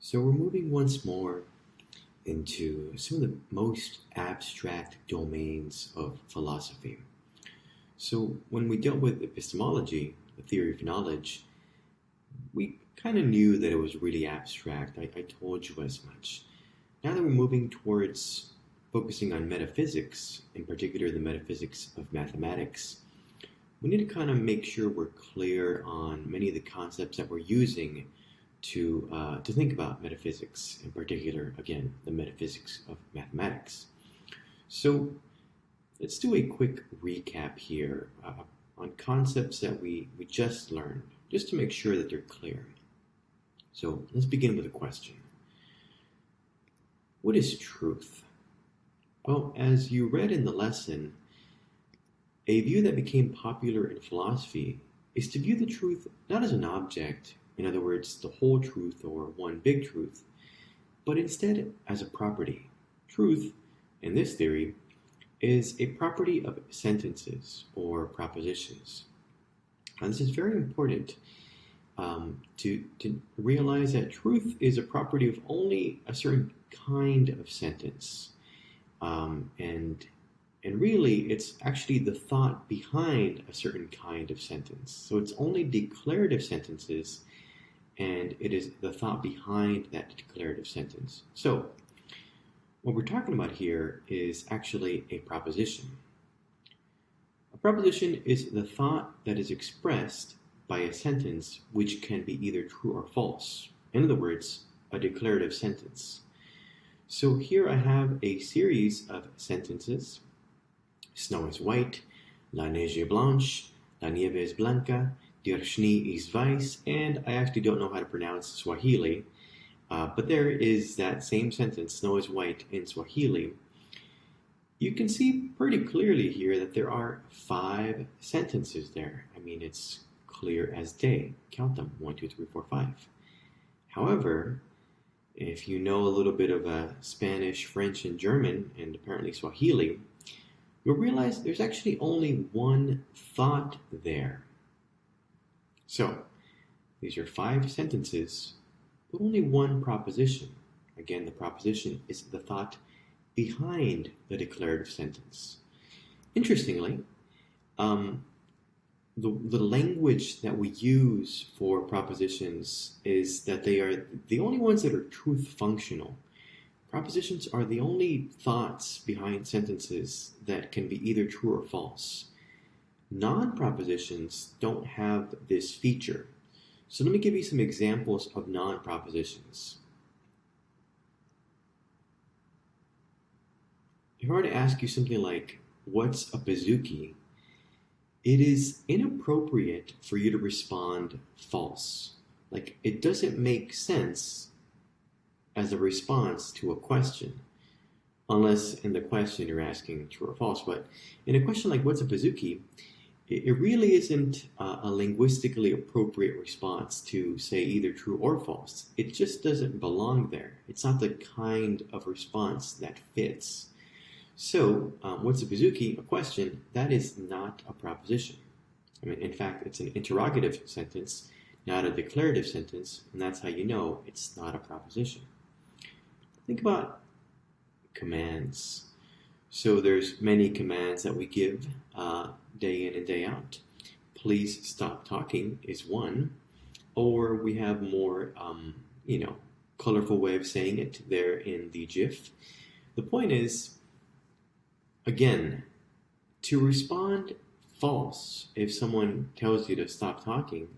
So we're moving once more into some of the most abstract domains of philosophy. So when we dealt with epistemology, the theory of knowledge, we kind of knew that it was really abstract. I told you as much. Now that we're moving towards focusing on metaphysics, in particular the metaphysics of mathematics, we need to kind of make sure we're clear on many of the concepts that we're using to think about metaphysics, in particular, again, the metaphysics of mathematics. So let's do a quick recap here on concepts that we just learned, just to make sure that they're clear. So let's begin with a question. What is truth? Well, as you read in the lesson, a view that became popular in philosophy is to view the truth not as an object, in other words, the whole truth or one big truth, but instead as a property. Truth, in this theory, is a property of sentences or propositions. And this is very important to realize that truth is a property of only a certain kind of sentence. And really, it's actually the thought behind a certain kind of sentence. So it's only declarative sentences, and it is the thought behind that declarative sentence. So what we're talking about here is actually a proposition. A proposition is the thought that is expressed by a sentence which can be either true or false. In other words, a declarative sentence. So here I have a series of sentences. Snow is white, la neige est blanche, la nieve es blanca, der Schnee ist weiß, and I actually don't know how to pronounce Swahili, but there is that same sentence, snow is white, in Swahili. You can see pretty clearly here that there are 5 sentences there. I mean, it's clear as day. Count them, 1, 2, 3, 4, 5. However, if you know a little bit of Spanish, French, and German, and apparently Swahili, you'll realize there's actually only one thought there. So, these are 5 sentences, but only one proposition. Again, the proposition is the thought behind the declarative sentence. Interestingly, the language that we use for propositions is that they are the only ones that are truth functional. Propositions are the only thoughts behind sentences that can be either true or false. Non-propositions don't have this feature. So let me give you some examples of non-propositions. If I were to ask you something like, what's a bazooki? It is inappropriate for you to respond false. Like, it doesn't make sense as a response to a question, unless in the question you're asking true or false. But in a question like what's a bazooki, it really isn't a linguistically appropriate response to say either true or false. It just doesn't belong there. It's not the kind of response that fits. So what's a bazooki? A question, that is not a proposition. I mean, in fact, it's an interrogative sentence, not a declarative sentence, and that's how you know it's not a proposition. Think about commands. So there's many commands that we give day in and day out. Please stop talking is one. Or we have more, colorful way of saying it there in the GIF. The point is, again, to respond false if someone tells you to stop talking,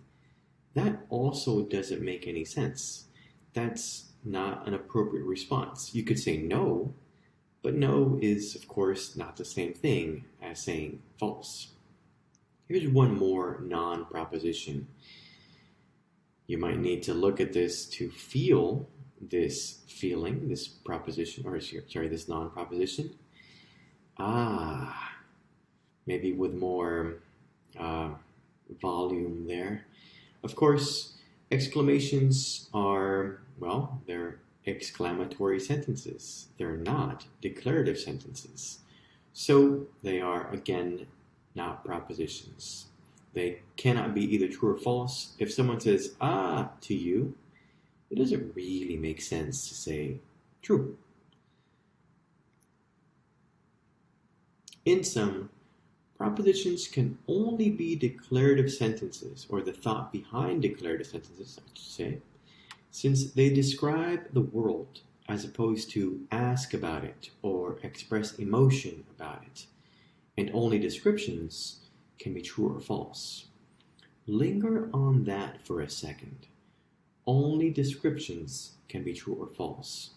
that also doesn't make any sense. That's not an appropriate response. You could say no, but no is, of course, not the same thing as saying false. Here's one more non-proposition. You might need to look at this to feel this feeling, this proposition, or sorry, this non-proposition. Maybe with more volume there. Of course, exclamations are, well, they're exclamatory sentences. They're not declarative sentences. So they are, again, not propositions. They cannot be either true or false. If someone says, to you, it doesn't really make sense to say true. In sum, propositions can only be declarative sentences, or the thought behind declarative sentences, I should say, since they describe the world as opposed to ask about it or express emotion about it, and only descriptions can be true or false. Linger on that for a second. Only descriptions can be true or false.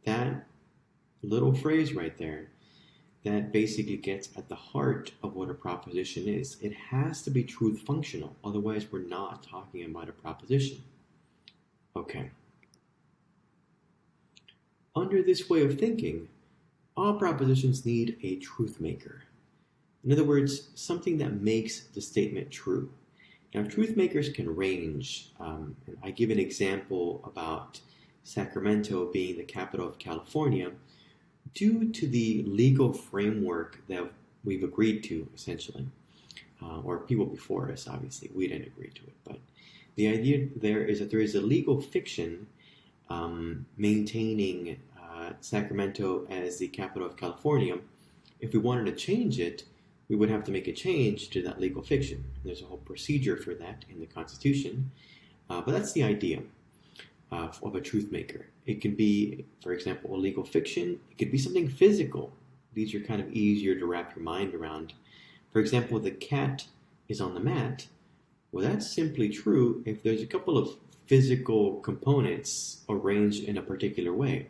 That little phrase right there, that basically gets at the heart of what a proposition is. It has to be truth functional, otherwise we're not talking about a proposition. Okay. Under this way of thinking, all propositions need a truth maker. In other words, something that makes the statement true. Now, truth makers can range. And I give an example about Sacramento being the capital of California due to the legal framework that we've agreed to, essentially. Or people before us, obviously. We didn't agree to it. But the idea there is that there is a legal fiction maintaining Sacramento as the capital of California. If we wanted to change it, we would have to make a change to that legal fiction. There's a whole procedure for that in the Constitution. But that's the idea of a truth maker. It can be, for example, a legal fiction. It could be something physical. These are kind of easier to wrap your mind around. For example, the cat is on the mat. Well, that's simply true if there's a couple of physical components arranged in a particular way.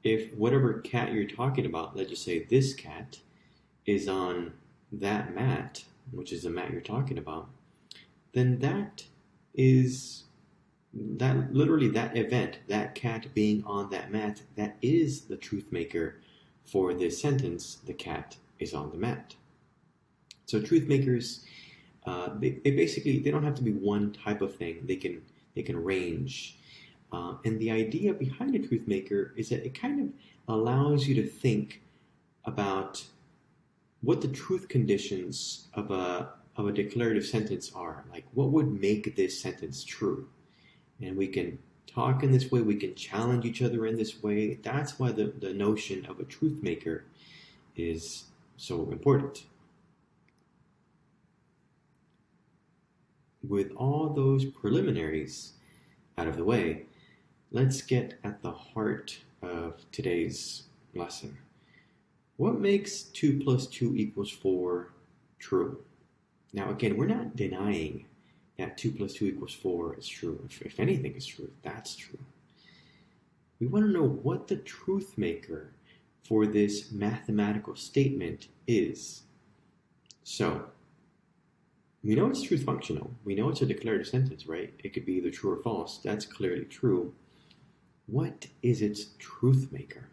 If whatever cat you're talking about, let's just say this cat, is on that mat, which is the mat you're talking about, then that literally that event, that cat being on that mat, that is the truth maker for this sentence, the cat is on the mat. So truth makers, they basically, they don't have to be one type of thing. They can range. And the idea behind a truth maker is that it kind of allows you to think about what the truth conditions of a declarative sentence are. Like, what would make this sentence true? And we can talk in this way, we can challenge each other in this way. That's why the notion of a truth maker is so important. With all those preliminaries out of the way, let's get at the heart of today's lesson. What makes 2 + 2 = 4 true? Now, again, we're not denying that 2 + 2 = 4 is true. If anything is true, that's true. We want to know what the truth maker for this mathematical statement is. So, we know it's truth functional. We know it's a declarative sentence, right? It could be either true or false. That's clearly true. What is its truth maker?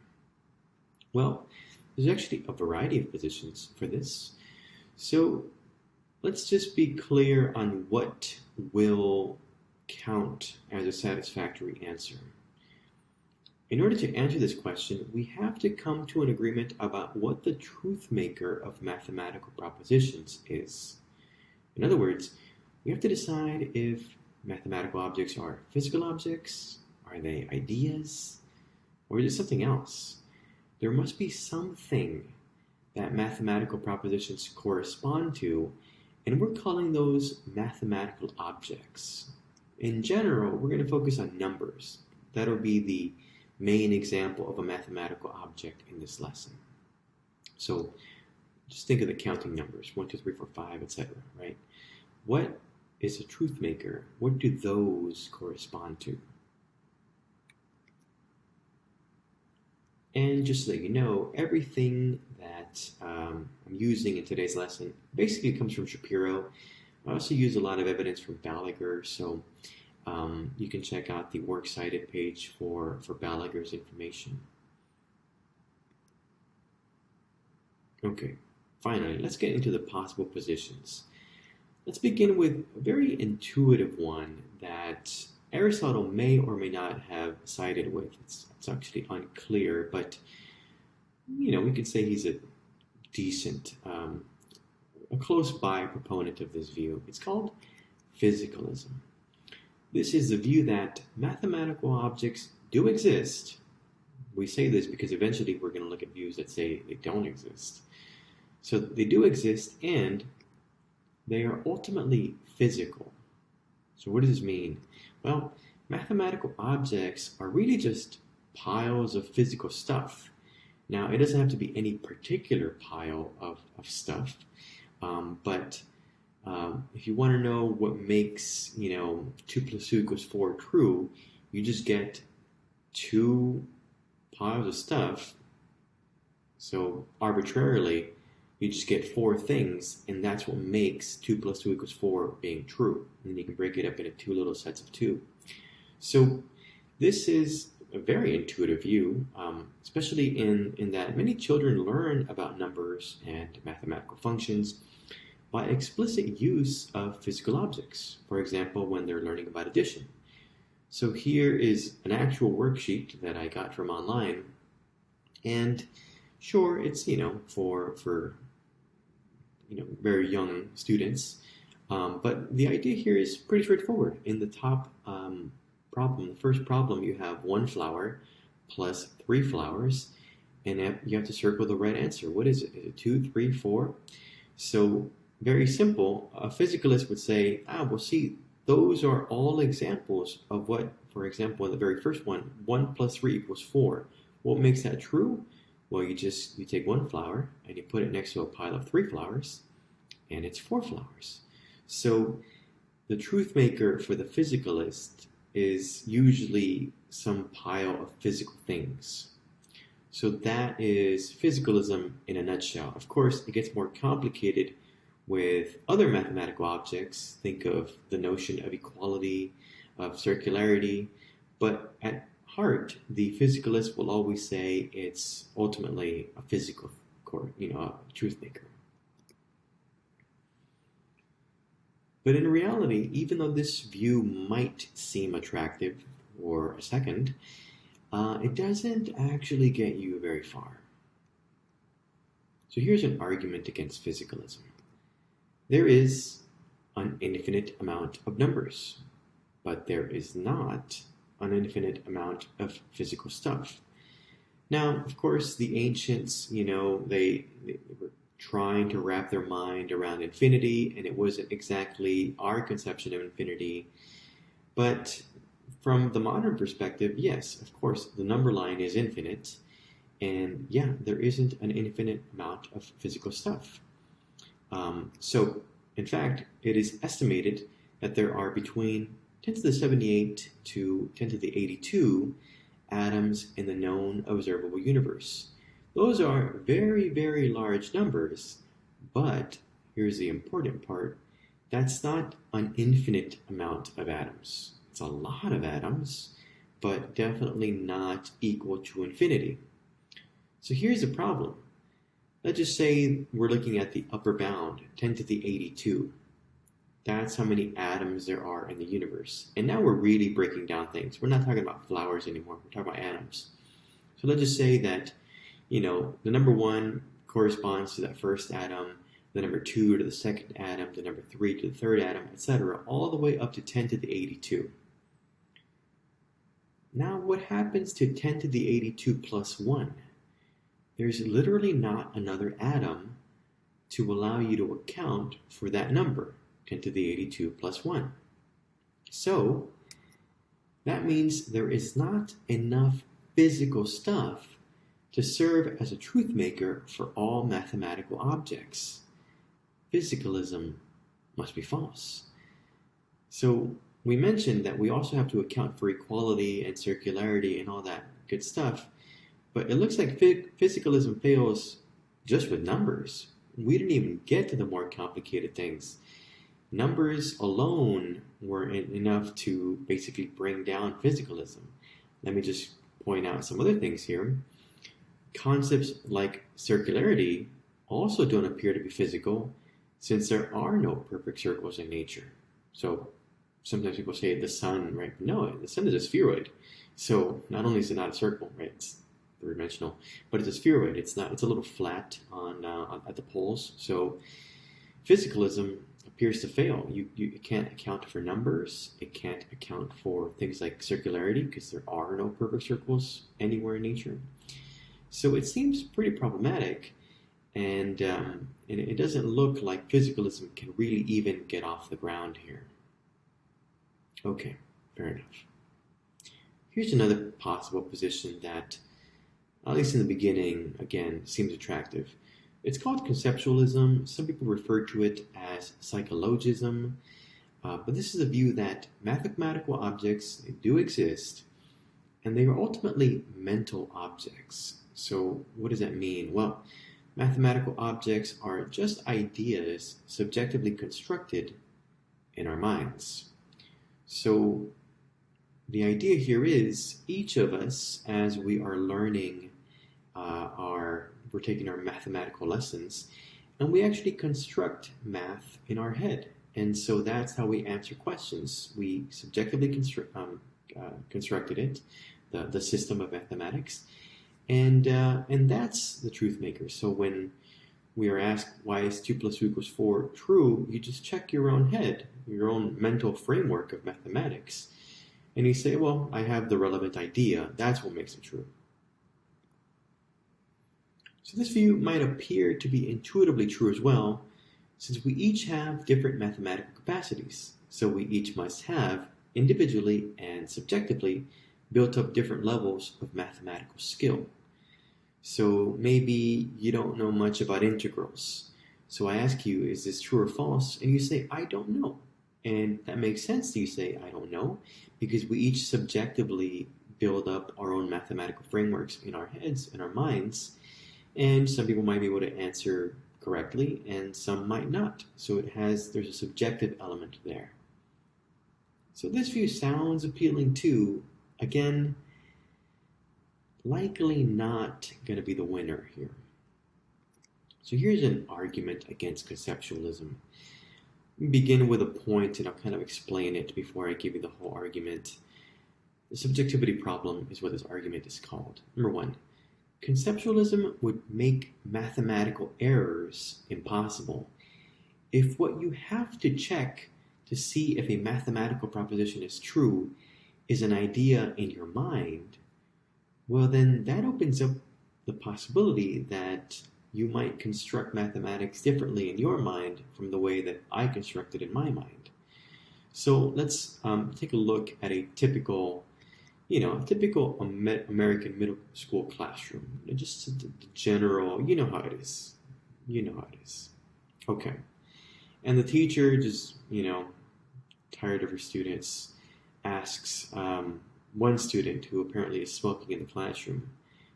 Well, there's actually a variety of positions for this. So let's just be clear on what will count as a satisfactory answer. In order to answer this question, we have to come to an agreement about what the truth maker of mathematical propositions is. In other words, we have to decide if mathematical objects are physical objects, are they ideas, or is it something else? There must be something that mathematical propositions correspond to, and we're calling those mathematical objects. In general, we're going to focus on numbers. That'll be the main example of a mathematical object in this lesson. So just think of the counting numbers, 1, 2, 3, 4, 5, etc., right? What is a truth maker? What do those correspond to? And just so that you know, everything that I'm using in today's lesson basically comes from Shapiro. I also use a lot of evidence from Balaguer, so you can check out the works cited page for Balaguer's information. Okay, finally, let's get into the possible positions. Let's begin with a very intuitive one that Aristotle may or may not have sided with. It's actually unclear, but we could say he's a decent, a close by proponent of this view. It's called Physicalism. This is the view that mathematical objects do exist. We say this because eventually we're going to look at views that say they don't exist. So they do exist, and they are ultimately physical. So what does this mean? Well, mathematical objects are really just piles of physical stuff. Now, it doesn't have to be any particular pile of stuff, but if you want to know what makes, 2 plus 2 equals 4 true, you just get 2 piles of stuff. So arbitrarily, you just get 4 things, and that's what makes 2 plus 2 equals 4 being true. And then you can break it up into 2 little sets of 2. So this is a very intuitive view, especially in that many children learn about numbers and mathematical functions by explicit use of physical objects. For example, when they're learning about addition. So here is an actual worksheet that I got from online, and sure, it's for very young students, but the idea here is pretty straightforward. In the top problem, the first problem, you have 1 flower plus 3 flowers, and you have to circle the right answer. What is it? Is it 2, 3, 4? So very simple. A physicalist would say, well, see, those are all examples of what, for example, in the very first one, 1 plus 3 equals 4. What makes that true? Well, you take 1 flower and you put it next to a pile of 3 flowers, and it's 4 flowers. So the truth maker for the physicalist is usually some pile of physical things. So that is physicalism in a nutshell. Of course, it gets more complicated with other mathematical objects. Think of the notion of equality, of circularity, but at heart, the physicalist will always say it's ultimately a physical, a truth maker. But in reality, even though this view might seem attractive for a second, it doesn't actually get you very far. So here's an argument against physicalism. There is an infinite amount of numbers, but there is not an infinite amount of physical stuff. Now, of course, the ancients, they were trying to wrap their mind around infinity, and it wasn't exactly our conception of infinity. But from the modern perspective, yes, of course, the number line is infinite, and yeah, there isn't an infinite amount of physical stuff. So, in fact, it is estimated that there are between 10 to the 78 to 10 to the 82 atoms in the known observable universe. Those are very, very large numbers, but here's the important part. That's not an infinite amount of atoms. It's a lot of atoms, but definitely not equal to infinity. So here's the problem. Let's just say we're looking at the upper bound, 10 to the 82. That's how many atoms there are in the universe. And now we're really breaking down things. We're not talking about flowers anymore. We're talking about atoms. So let's just say that, the number 1 corresponds to that first atom, the number 2 to the second atom, the number 3 to the third atom, etc., all the way up to 10 to the 82. Now, what happens to 10 to the 82 plus 1? There's literally not another atom to allow you to account for that number, 10 to the 82 plus 1. So, that means there is not enough physical stuff to serve as a truth maker for all mathematical objects. Physicalism must be false. So, we mentioned that we also have to account for equality and circularity and all that good stuff. But it looks like physicalism fails just with numbers. We didn't even get to the more complicated things. Numbers alone weren't enough to basically bring down physicalism. Let me just point out some other things here. Concepts like circularity also don't appear to be physical, since there are no perfect circles in nature. So sometimes people say the sun, right? No, the sun is a spheroid. So not only is it not a circle, right? It's three-dimensional, but it's a spheroid. It's a little flat at the poles. So physicalism appears to fail. It can't account for numbers. It can't account for things like circularity because there are no perfect circles anywhere in nature. So it seems pretty problematic, and it doesn't look like physicalism can really even get off the ground here. Okay, fair enough. Here's another possible position that, at least in the beginning, again, seems attractive. It's called conceptualism. Some people refer to it as psychologism, but this is a view that mathematical objects do exist, and they are ultimately mental objects. So what does that mean? Well, mathematical objects are just ideas subjectively constructed in our minds. So the idea here is each of us, as we are learning we're taking our mathematical lessons, and we actually construct math in our head. And so that's how we answer questions. We subjectively constructed it, the system of mathematics, and that's the truth maker. So when we are asked why is 2 + 2 = 4 true, you just check your own head, your own mental framework of mathematics, and you say, well, I have the relevant idea. That's what makes it true. So this view might appear to be intuitively true as well, since we each have different mathematical capacities. So we each must have, individually and subjectively, built up different levels of mathematical skill. So maybe you don't know much about integrals. So I ask you, is this true or false? And you say, I don't know. And that makes sense that you say, I don't know, because we each subjectively build up our own mathematical frameworks in our heads, in our minds. And some people might be able to answer correctly, and some might not. So there's a subjective element there. So this view sounds appealing too. Again, likely not going to be the winner here. So here's an argument against conceptualism. Begin with a point, and I'll kind of explain it before I give you the whole argument. The subjectivity problem is what this argument is called. Number one, conceptualism would make mathematical errors impossible. If what you have to check to see if a mathematical proposition is true is an idea in your mind, well then that opens up the possibility that you might construct mathematics differently in your mind from the way that I construct it in my mind. So let's take a look at a typical American middle school classroom. Just the general, you know how it is. Okay. And the teacher, just, tired of her students, asks one student who apparently is smoking in the classroom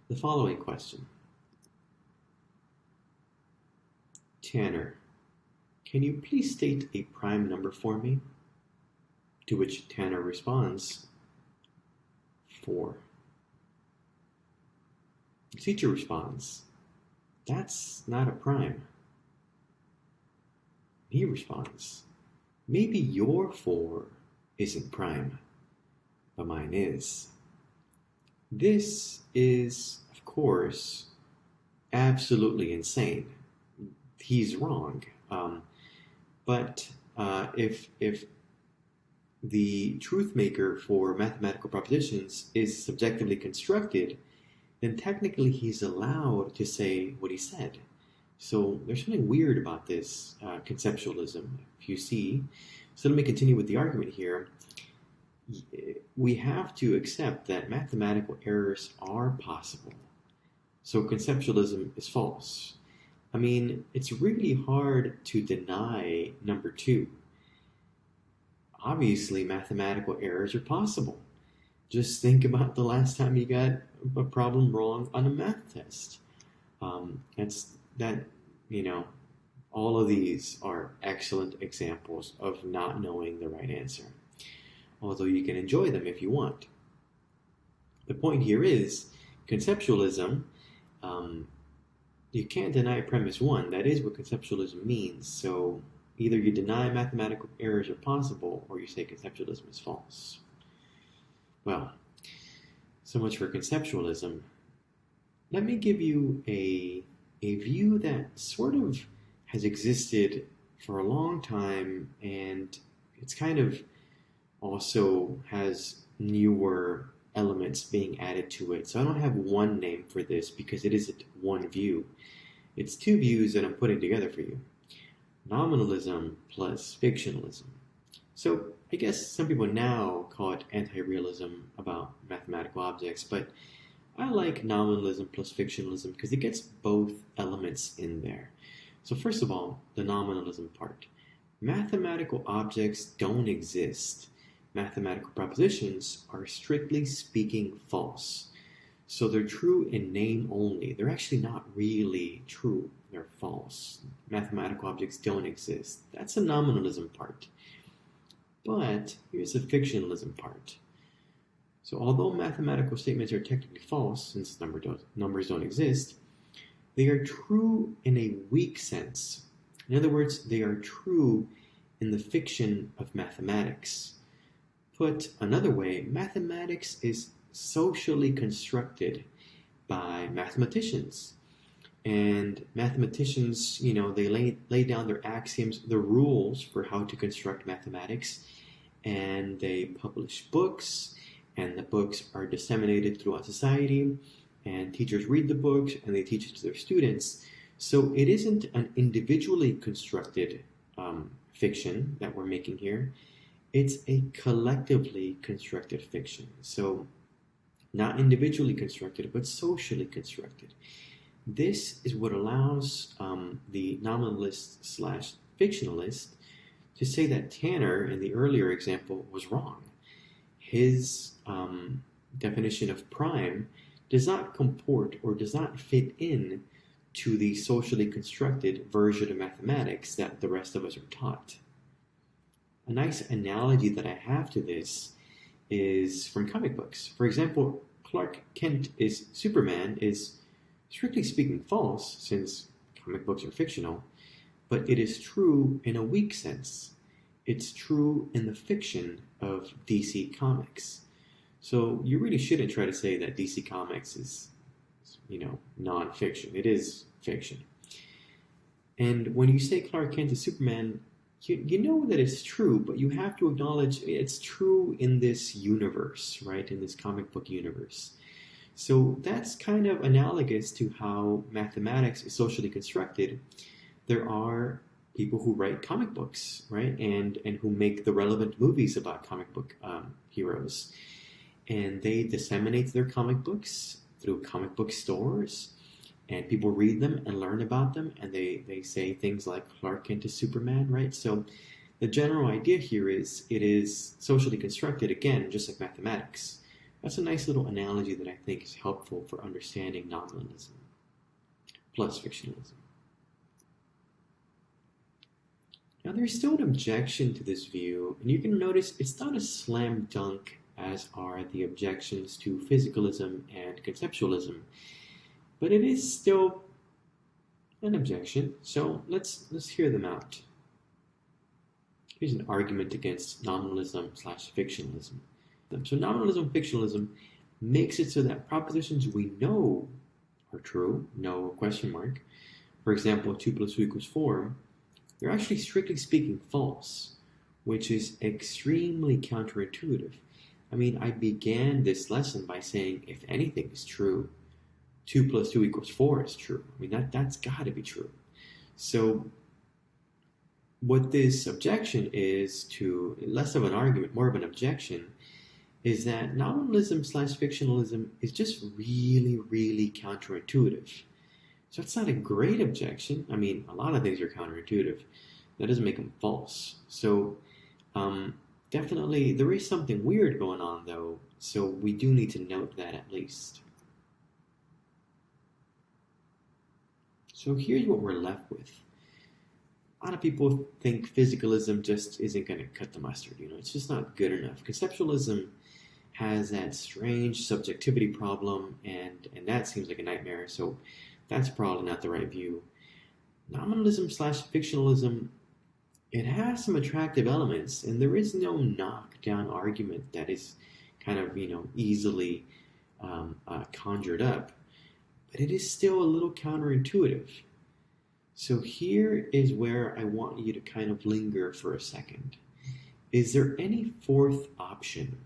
the following question. Tanner, can you please state a prime number for me? To which Tanner responds, 4. The teacher responds, that's not a prime. He responds, maybe your 4 isn't prime, but mine is. This is, of course, absolutely insane. He's wrong. But if the truth maker for mathematical propositions is subjectively constructed, then technically he's allowed to say what he said. So there's something weird about this conceptualism, if you see. So let me continue with the argument here. We have to accept that mathematical errors are possible. So conceptualism is false. I mean, it's really hard to deny number 2. Obviously, mathematical errors are possible. Just think about the last time you got a problem wrong on a math test. All of these are excellent examples of not knowing the right answer, although you can enjoy them if you want. The point here is, conceptualism, you can't deny premise 1. That is what conceptualism means. So either you deny mathematical errors are possible, or you say conceptualism is false. Well, so much for conceptualism. Let me give you a view that sort of has existed for a long time, and it's kind of also has newer elements being added to it. So I don't have one name for this because it isn't one view. It's two views that I'm putting together for you. Nominalism plus fictionalism. So I guess some people now call it anti-realism about mathematical objects, but I like nominalism plus fictionalism because it gets both elements in there. So first of all, the nominalism part. Mathematical objects don't exist. Mathematical propositions are strictly speaking false. So they're true in name only. They're actually not really true. They're false. Mathematical objects don't exist. That's the nominalism part. But here's the fictionalism part. So although mathematical statements are technically false, since numbers don't exist, they are true in a weak sense. In other words, they are true in the fiction of mathematics. Put another way, mathematics is socially constructed by mathematicians. And mathematicians, they lay down their axioms, the rules for how to construct mathematics, and they publish books, and the books are disseminated throughout society, and teachers read the books, and they teach it to their students. So it isn't an individually constructed fiction that we're making here. It's a collectively constructed fiction. So not individually constructed, but socially constructed. This is what allows the nominalist slash fictionalist to say that Tanner, in the earlier example, was wrong. His definition of prime does not comport or does not fit in to the socially constructed version of mathematics that the rest of us are taught. A nice analogy that I have to this is from comic books. For example, Clark Kent is Superman is strictly speaking false, since comic books are fictional, but it is true in a weak sense. It's true in the fiction of DC Comics. So you really shouldn't try to say that DC Comics is, non-fiction. It is fiction. And when you say Clark Kent is Superman, you know that it's true, but you have to acknowledge it's true in this universe, right? In this comic book universe. So that's kind of analogous to how mathematics is socially constructed. There are people who write comic books, right? And who make the relevant movies about comic book heroes. And they disseminate their comic books through comic book stores, and people read them and learn about them, and they say things like Clark Kent is Superman, right? So the general idea here is it is socially constructed, again, just like mathematics. That's a nice little analogy that I think is helpful for understanding nominalism plus fictionalism. Now, there's still an objection to this view, and you can notice it's not a slam dunk as are the objections to physicalism and conceptualism, but it is still an objection. So let's hear them out. Here's an argument against nominalism slash fictionalism. So nominalism, fictionalism makes it so that propositions we know are true, no question mark. For example, 2 plus 2 equals 4, they're actually strictly speaking false, which is extremely counterintuitive. I mean, I began this lesson by saying if anything is true, 2 plus 2 equals 4 is true. I mean, that's got to be true. So what this objection is to, less of an argument, more of an objection, is that nominalism slash fictionalism is just really, really counterintuitive. So it's not a great objection. I mean, a lot of things are counterintuitive. That doesn't make them false. So definitely there is something weird going on, though. So we do need to note that at least. So here's what we're left with. A lot of people think physicalism just isn't going to cut the mustard. It's just not good enough. Conceptualism has that strange subjectivity problem, and that seems like a nightmare. So that's probably not the right view. Nominalism slash fictionalism, it has some attractive elements, and there is no knockdown argument that is kind of, easily conjured up. But it is still a little counterintuitive. So here is where I want you to kind of linger for a second. Is there any fourth option?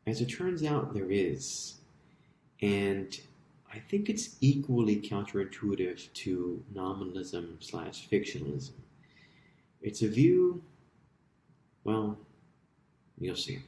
As it turns out, there is. And I think it's equally counterintuitive to nominalism / fictionalism. It's a view, well, you'll see.